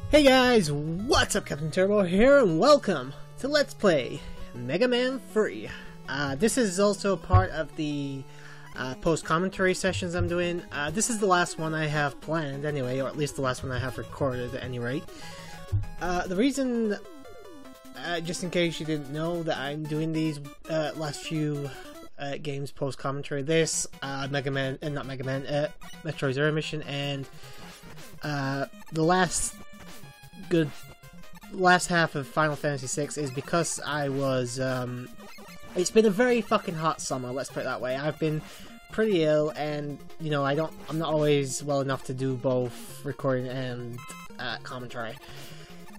Hey guys, what's up? CaptainTurbo here, and welcome to Let's Play Mega Man 3. This is also part of the post-commentary sessions I'm doing. This is the last one I have planned anyway, or at least the last one I have recorded at any rate. The reason, just in case you didn't know, that I'm doing these last few games post-commentary, this, Metroid Zero Mission, and the last half of Final Fantasy VI is because I was, it's been a very fucking hot summer, let's put it that way. I've been pretty ill, and, you know, I'm not always well enough to do both recording and commentary.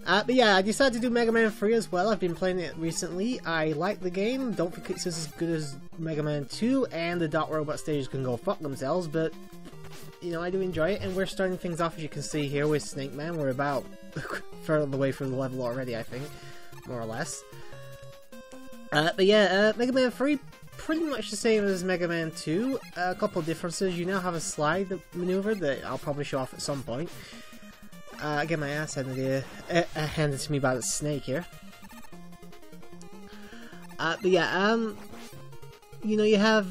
But yeah, I decided to do Mega Man 3 as well. I've been playing it recently. I like the game, don't think it's as good as Mega Man 2, and the Dot Robot stages can go fuck themselves, but, you know, I do enjoy it, and we're starting things off, as you can see here, with Snake Man. We're about further away from the level already, I think, more or less. But yeah, Mega Man 3, pretty much the same as Mega Man 2. A couple of differences. You now have a slide maneuver that I'll probably show off at some point. I get my ass handed to me by the snake here. But yeah, you know, you have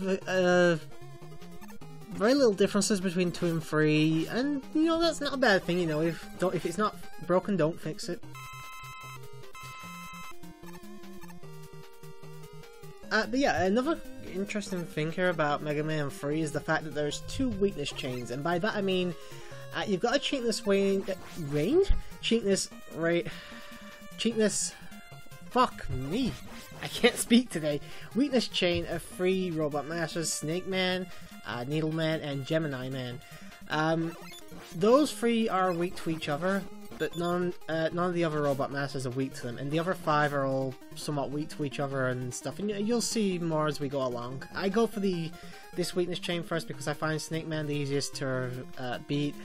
very little differences between 2 and 3, and you know, that's not a bad thing. You know, if it's not broken, don't fix it. But yeah, another interesting thing here about Mega Man 3 is the fact that there's 2 weakness chains, and by that I mean you've got a cheatness fuck me, I can't speak today. Weakness chain of 3 Robot Masters: Snake Man, Needle Man, and Gemini Man. Those 3 are weak to each other, but none of the other Robot Masters are weak to them, and the other 5 are all somewhat weak to each other and stuff, and you'll see more as we go along. I go for this weakness chain first because I find Snake Man the easiest to beat.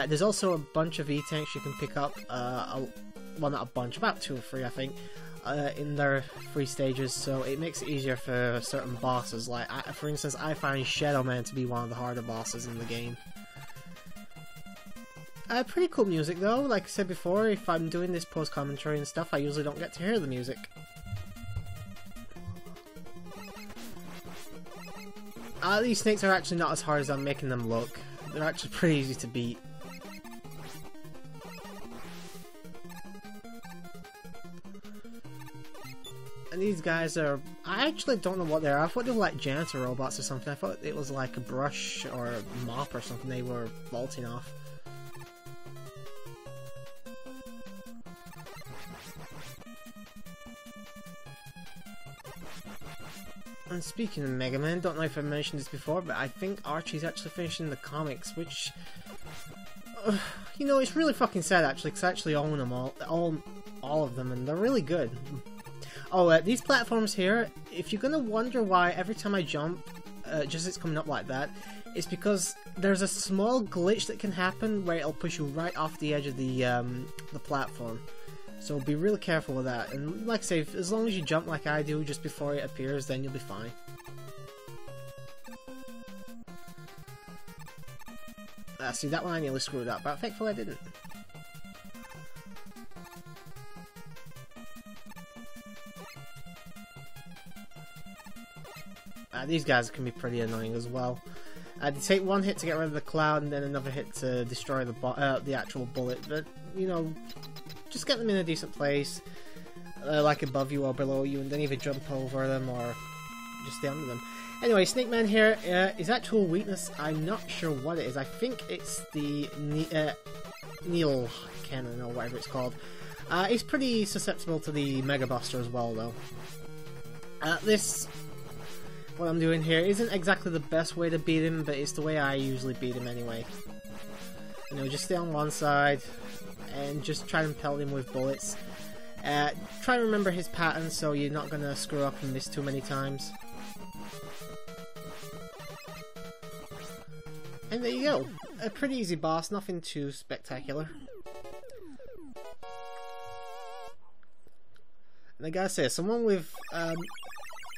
There's also a bunch of E-Tanks you can pick up, well, not a bunch, about 2 or 3 I think, in their 3 stages, so it makes it easier for certain bosses. Like, for instance, I find Shadow Man to be one of the harder bosses in the game. Pretty cool music though. Like I said before, if I'm doing this post-commentary and stuff, I usually don't get to hear the music. These snakes are actually not as hard as I'm making them look. They're actually pretty easy to beat. And these guys are... I actually don't know what they are. I thought they were like janitor robots or something. I thought it was like a brush or a mop or something they were vaulting off. And speaking of Mega Man, don't know if I mentioned this before, but I think Archie's actually finishing the comics, which... you know, it's really fucking sad actually, because I actually own them all of them, and they're really good. Oh, these platforms here, if you're gonna wonder why every time I jump, just it's coming up like that, it's because there's a small glitch that can happen where it'll push you right off the edge of the platform. So be really careful with that, and like I say, as long as you jump like I do just before it appears, then you'll be fine. See, that one I nearly screwed up, but thankfully I didn't. These guys can be pretty annoying as well. They take one hit to get rid of the cloud, and then another hit to destroy the actual bullet, but, you know, just get them in a decent place, like above you or below you, and then either jump over them or just stay under them. Anyway, Snake Man here, his actual weakness, I'm not sure what it is. I think it's the Needle Cannon or whatever it's called. He's pretty susceptible to the Mega Buster as well, though. What I'm doing here isn't exactly the best way to beat him, but it's the way I usually beat him anyway. You know, just stay on one side and just try and pelt him with bullets. Try and remember his pattern so you're not gonna screw up and miss too many times. And there you go. A pretty easy boss, nothing too spectacular. And I gotta say, someone with, I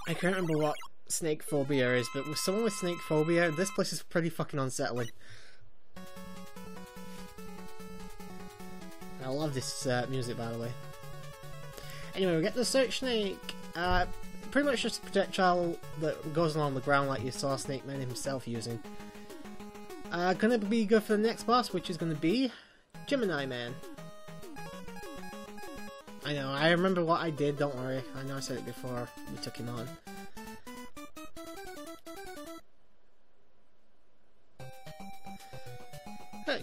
can't remember what snake phobia is, but with someone with snake phobia, this place is pretty fucking unsettling. I love this music, by the way. Anyway, we get the Search Snake. Pretty much just a projectile that goes along the ground like you saw Snake Man himself using. Gonna be good for the next boss, which is gonna be Gemini Man. I know, I remember what I did, don't worry. I know I said it before we took him on.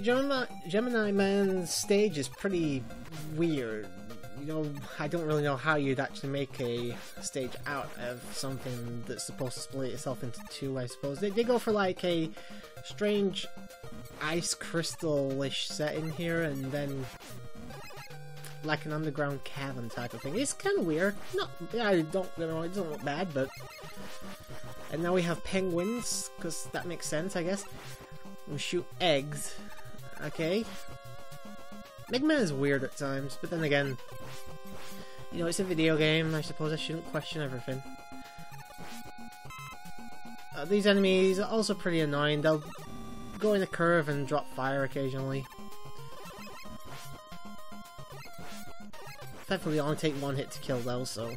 Gemini Man's stage is pretty weird. You know, I don't really know how you'd actually make a stage out of something that's supposed to split itself into two, I suppose. They go for like a strange ice crystal-ish setting here, and then like an underground cavern type of thing. It's kind of weird. I don't, you know, it doesn't look bad, but... And now we have penguins, because that makes sense, I guess. We shoot eggs. Okay. Mega Man is weird at times, but then again, you know, it's a video game. I suppose I shouldn't question everything. These enemies are also pretty annoying. They'll go in a curve and drop fire occasionally. Thankfully, only take one hit to kill those, so...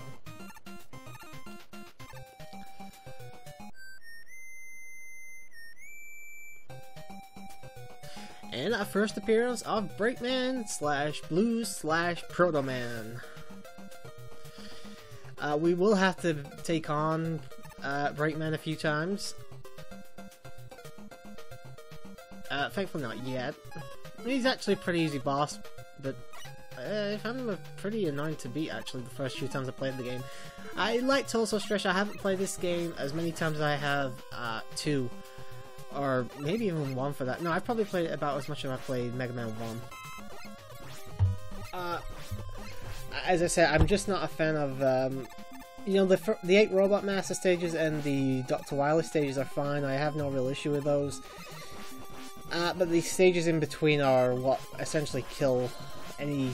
And our first appearance of Breakman / Blues / Proto Man. We will have to take on Breakman a few times. Thankfully not yet. He's actually a pretty easy boss, but I found him pretty annoying to beat actually the first few times I played the game. I'd like to also stress I haven't played this game as many times as I have 2. Or maybe even 1 for that. No, I've probably played it about as much as I played Mega Man 1. As I said, I'm just not a fan of, you know, the 8 Robot Master stages and the Dr. Wily stages are fine. I have no real issue with those. But the stages in between are what essentially kill any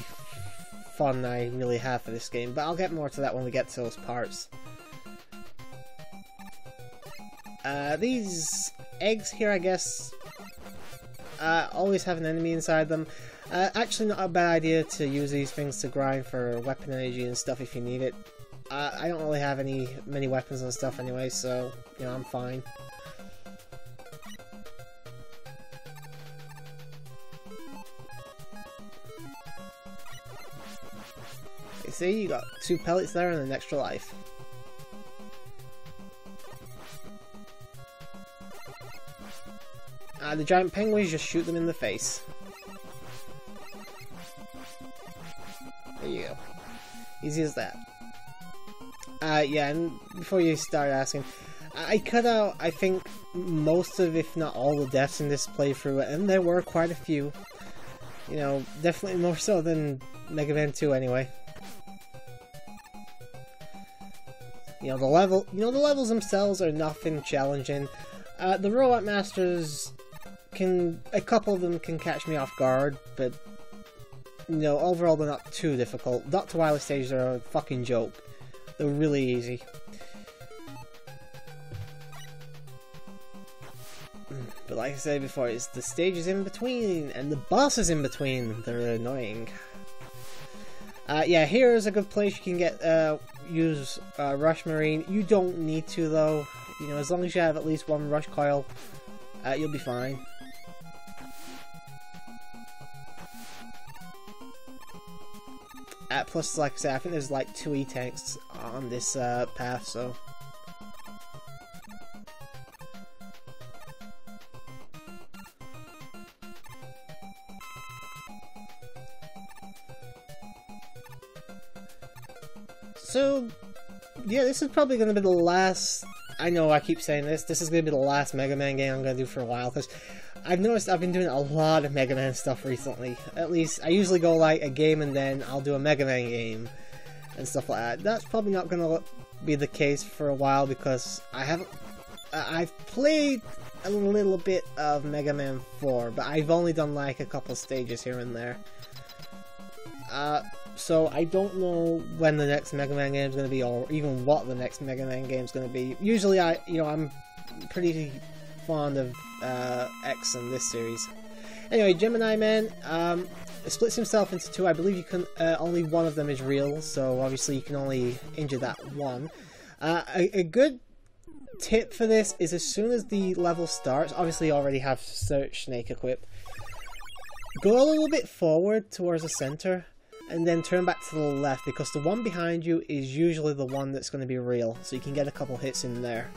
fun I really have for this game. But I'll get more to that when we get to those parts. These eggs here, I guess, always have an enemy inside them. Actually not a bad idea to use these things to grind for weapon energy and stuff if you need it. I don't really have many weapons and stuff anyway, so, you know, I'm fine. You see, you got 2 pellets there and an extra life. The giant penguins, just shoot them in the face. There you go. Easy as that. Yeah, and before you start asking, I cut out, I think, most of, if not all, the deaths in this playthrough, and there were quite a few. You know, definitely more so than Mega Man 2 anyway. You know, the levels themselves are nothing challenging. The Robot Masters a couple of them can catch me off guard, but, you know, overall they're not too difficult. Dr. Wily stages are a fucking joke. They're really easy. But like I said before, it's the stages in between, and the bosses in between, they're annoying. Yeah, here is a good place you can get, use Rush Marine. You don't need to though, you know, as long as you have at least 1 Rush Coil, you'll be fine. Plus, like I said, I think there's like 2 E-Tanks on this path, so... So, yeah, this is probably going to be the last... I know I keep saying this is going to be the last Mega Man game I'm going to do for a while, because I've noticed I've been doing a lot of Mega Man stuff recently. At least, I usually go like a game and then I'll do a Mega Man game and stuff like that. That's probably not going to be the case for a while, because I've played a little bit of Mega Man 4, but I've only done like a couple stages here and there. So I don't know when the next Mega Man game is going to be, or even what the next Mega Man game is going to be. Usually, I'm pretty fond of X in this series. Anyway, Gemini Man splits himself into two. I believe you can only one of them is real, so obviously you can only injure that one. A good tip for this is as soon as the level starts, obviously you already have Search Snake equipped, go a little bit forward towards the center and then turn back to the left, because the one behind you is usually the one that's going to be real, so you can get a couple hits in there.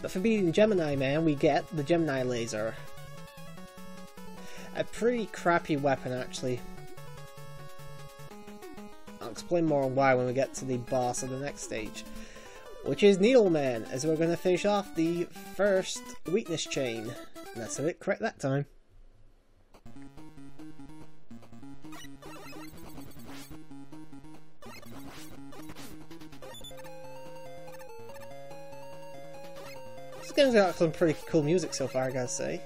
But for beating Gemini Man, we get the Gemini Laser. A pretty crappy weapon, actually. I'll explain more on why when we get to the boss of the next stage, which is Needleman, as we're going to finish off the first weakness chain. And that's it, correct that time. This game's got some pretty cool music so far, I gotta say.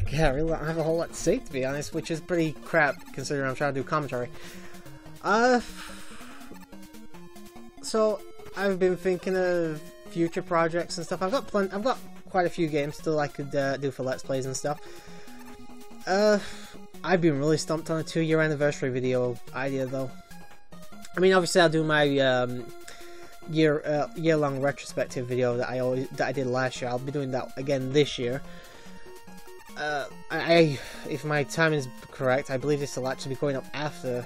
Yeah, I really don't have a whole lot to say, to be honest, which is pretty crap considering I'm trying to do commentary. So I've been thinking of future projects and stuff. I've got quite a few games still I could do for Let's Plays and stuff. I've been really stumped on a 2-year anniversary video idea though. I mean, obviously I'll do my year-long retrospective video that I did last year. I'll be doing that again this year. If my time is correct, I believe this will actually be going up after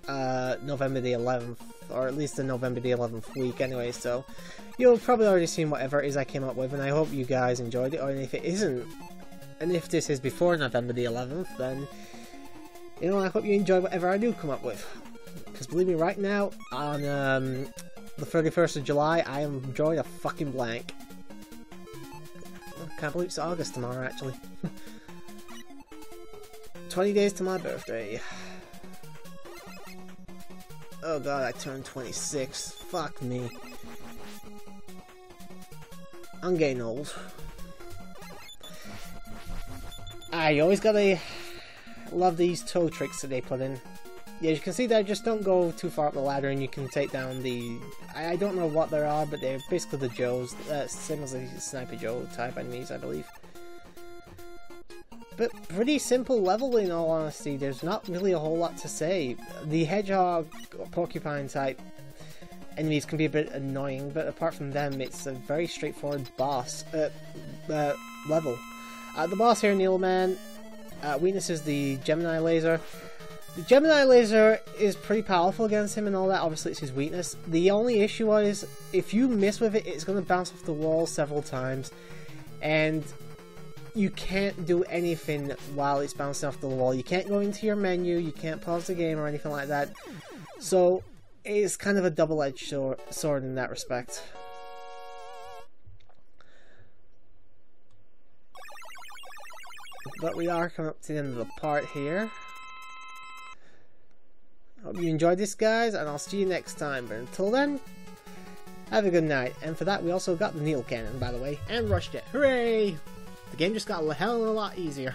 November the 11th, or at least the November the 11th week anyway, so you'll probably already seen whatever it is I came up with, and I hope you guys enjoyed it, or if it isn't, and if this is before November the 11th, then, you know, I hope you enjoy whatever I do come up with, because believe me, right now, on the 31st of July, I am drawing a fucking blank. Can't believe it's August tomorrow, actually. 20 days to my birthday. Oh god, I turned 26. Fuck me. I'm getting old. You always gotta love these toe tricks that they put in. Yeah, you can see that I just don't go too far up the ladder and you can take down the... I don't know what there are, but they're basically the Joes. Same as the Sniper Joe type enemies, I believe. But pretty simple level in all honesty. There's not really a whole lot to say. The Hedgehog or Porcupine type enemies can be a bit annoying, but apart from them, it's a very straightforward boss level. The boss here, Needleman, weaknesses the Gemini Laser. The Gemini Laser is pretty powerful against him and all that, obviously it's his weakness. The only issue is, if you miss with it, it's going to bounce off the wall several times, and you can't do anything while it's bouncing off the wall. You can't go into your menu, you can't pause the game or anything like that, so it's kind of a double-edged sword in that respect. But we are coming up to the end of the part here. Hope you enjoyed this, guys, and I'll see you next time. But until then, have a good night. And for that, we also got the needle cannon, by the way, and rushed it. Hooray! The game just got a hell of a lot easier.